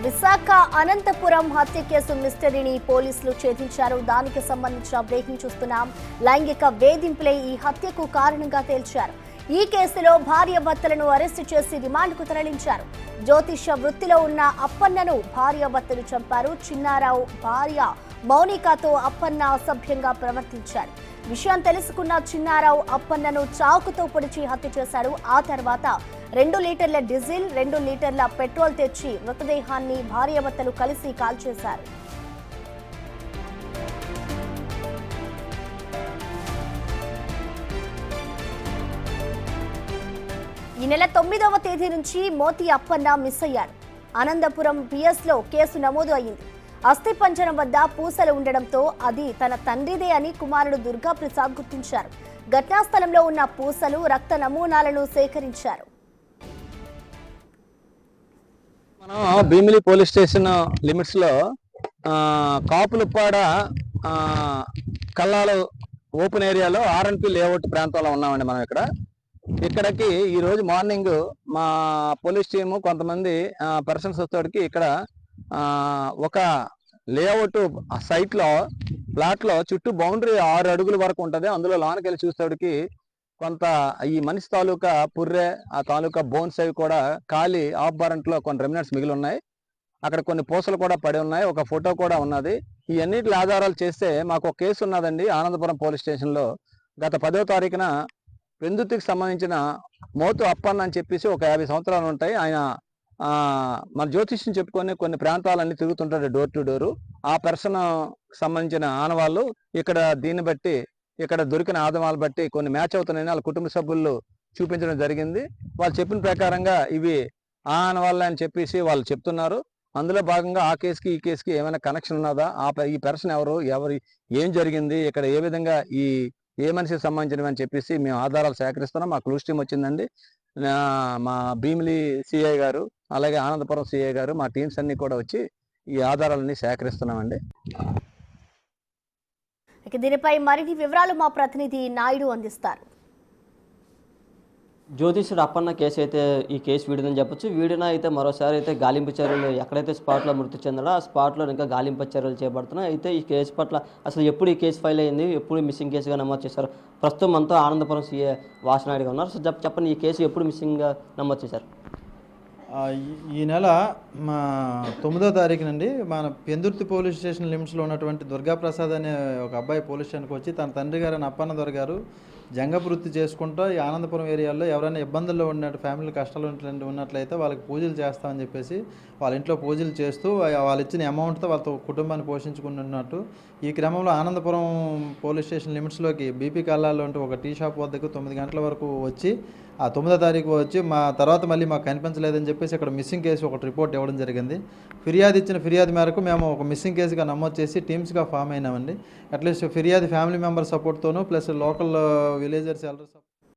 విశాఖ అనంతపురం హత్య కేసు మిస్టరీని పోలీసులు ఛేదించారు. దానికి సంబంధించిన బ్రేకింగ్ చూస్తున్నాం. లైంగిక వేధింపులే ఈ హత్యకు కారణంగా తేల్చారు. ఈ కేసులో భార్యాభర్తలను అరెస్టు చేసి రిమాండ్కు తరలించారు. జ్యోతిష్య వృత్తిలో ఉన్న అప్పన్నను భార్యాభర్తలు చంపారు. చిన్నారావు భార్య మౌనికతో అప్పన్న అసభ్యంగా ప్రవర్తించాడు. విషయం తెలుసుకున్న చిన్నారావు అప్పన్నను చాకుతో పొడిచి హత్య చేశాడు. ఆ తర్వాత 2 లీటర్ల డీజిల్ 2 లీటర్ల పెట్రోల్ తెచ్చి మృతదేహాన్ని భార్యాభర్తలు కలిసి కాల్చేశారు. ఈ నెల 9వ తేదీ నుంచి మోతి అప్పన్న మిస్ అయ్యాడు. అనంతపురం పిఎస్లో కేసు నమోదు అయింది. అస్థిపంజరం వద్ద పూసలు ఉండడంతో అది తన తండ్రిదే అని కుమారుడు దుర్గా ప్రసాద్ గుర్తించారు. ఘటనా స్థలంలో ఉన్న పూసలు, రక్త నమూనాలను సేకరించారు. మనం భీమిలి పోలీస్ స్టేషన్ లిమిట్స్ లో కాపులపాడ కల్లాలు ఓపెన్ ఏరియాలో ఆర్ఎన్పి లేఅవుట్ ప్రాంతంలో ఉన్నామండి. మనం ఇక్కడికి ఈ రోజు మార్నింగ్ మా పోలీస్ టీము కొంతమంది పర్సన్స్ వచ్చేటికి ఇక్కడ ఒక లేఅవుట్ సైట్ లో ప్లాట్ లో చుట్టూ బౌండరీ 6 అడుగుల వరకు ఉంటది. అందులో లోనకి వెళ్ళి చూసేటికి కొంత ఈ మనిషి తాలూకా పుర్రె, ఆ తాలూకా బోన్స్ అవి కూడా ఖాళీ ఆఫ్ బారెంట్ లో కొన్ని రెమినెంట్స్ మిగిలి ఉన్నాయి. అక్కడ కొన్ని పూసలు కూడా పడి ఉన్నాయి. ఒక ఫోటో కూడా ఉన్నది. ఈ అన్నిటి ఆధారాలు చేస్తే మాకు ఒక కేసు ఉన్నదండి ఆనందపురం పోలీస్ స్టేషన్ లో. గత 10వ తారీఖున పెందుతికి సంబంధించిన మోతు అప్పన్న అని చెప్పేసి ఒక 50 సంవత్సరాలు ఉంటాయి. ఆయన మన జ్యోతిష్యం చెప్పుకొని కొన్ని ప్రాంతాలన్నీ తిరుగుతుంటాడు డోర్ టు డోరు. ఆ పర్సన్ సంబంధించిన ఆనవాళ్ళు ఇక్కడ దీన్ని బట్టి ఇక్కడ దొరికిన ఆధారాలు బట్టి కొన్ని మ్యాచ్ అవుతున్నాయని వాళ్ళ కుటుంబ సభ్యులు చూపించడం జరిగింది. వాళ్ళు చెప్పిన ప్రకారంగా ఇవి ఆ ఆనవాళ్ళే అని చెప్పేసి వాళ్ళు చెప్తున్నారు. అందులో భాగంగా ఆ కేసుకి ఈ కేసుకి ఏమైనా కనెక్షన్ ఉన్నదా, ఈ పర్సన్ ఎవరు ఏం జరిగింది, ఇక్కడ ఏ విధంగా ఏ మనిషికి సంబంధించినవి అని చెప్పేసి మేము ఆధారాలు సేకరిస్తున్నాం. మా క్లూస్ టీం వచ్చిందండి. మా భీమిలి సిఐ గారు, అలాగే ఆనందపురం సిఐ గారు, మా టీమ్స్ అన్ని కూడా వచ్చి ఈ ఆధారాలన్నీ సేకరిస్తున్నామండి. దీనిపై మరిన్ని వివరాలు మా ప్రతినిధి నాయుడు అందిస్తారు. జ్యోతిష్యుడు అప్పన్న కేసు అయితే ఈ కేసు వీడిదని చెప్పొచ్చు. వీడిన అయితే మరోసారి అయితే గాలింపు చర్యలు ఎక్కడైతే స్పాట్లో మృతి చెందాడో ఆ స్పాట్లో ఇంకా గాలింపు చర్యలు చేపడుతున్నాయి. అయితే ఈ కేసు పట్ల అసలు ఎప్పుడు ఈ కేసు ఫైల్ అయింది, ఎప్పుడు మిస్సింగ్ కేసుగా నమోదు చేశారు? ప్రస్తుతం మనతో ఆనందపురం సీఏ వాసనాయుడుగా ఉన్నారు. సో చెప్పండి, ఈ కేసు ఎప్పుడు మిస్సింగ్గా నమోదు చేశారు? ఈ నెల 9వ తారీఖు నుండి మన పెందుర్తి పోలీస్ స్టేషన్ లిమిట్స్లో ఉన్నటువంటి దుర్గాప్రసాద్ అనే ఒక అబ్బాయి పోలీస్ స్టేషన్కి వచ్చి తన తండ్రి గారు అప్పన్న దొర గారు జంగపు వృత్తి చేసుకుంటూ ఈ ఆనందపురం ఏరియాలో ఎవరైనా ఇబ్బందుల్లో ఉన్నట్టు ఫ్యామిలీ కష్టాలు ఉన్నట్లయితే వాళ్ళకి పూజలు చేస్తామని చెప్పేసి వాళ్ళ ఇంట్లో పూజలు చేస్తూ వాళ్ళు ఇచ్చిన అమౌంట్తో వాళ్ళతో కుటుంబాన్ని పోషించుకుంటున్నట్టు ఈ క్రమంలో ఆనందపురం పోలీస్ స్టేషన్ లిమిట్స్లోకి బీపీ కల్లాలో ఉంటూ ఒక టీ షాప్ వద్దకు 9 గంటల వరకు వచ్చి ఆ 9వ తారీఖు వచ్చి మా తర్వాత మళ్ళీ మాకు కనిపించలేదని చెప్పేసి ఇక్కడ మిస్సింగ్ కేసు ఒకటి రిపోర్ట్ ఇవ్వడం జరిగింది. ఇచ్చిన ఫిర్యాదు మేరకు మేము ఒక మిస్సింగ్ కేసుగా నమోదు చేసి టీమ్స్గా ఫామ్ అయినామండి. అట్లీస్ట్ ఫిర్యాదు ఫ్యామిలీ మెంబర్ సపోర్ట్తోనూ ప్లస్ లోకల్ విలేజర్స్ ఎల్డర్స్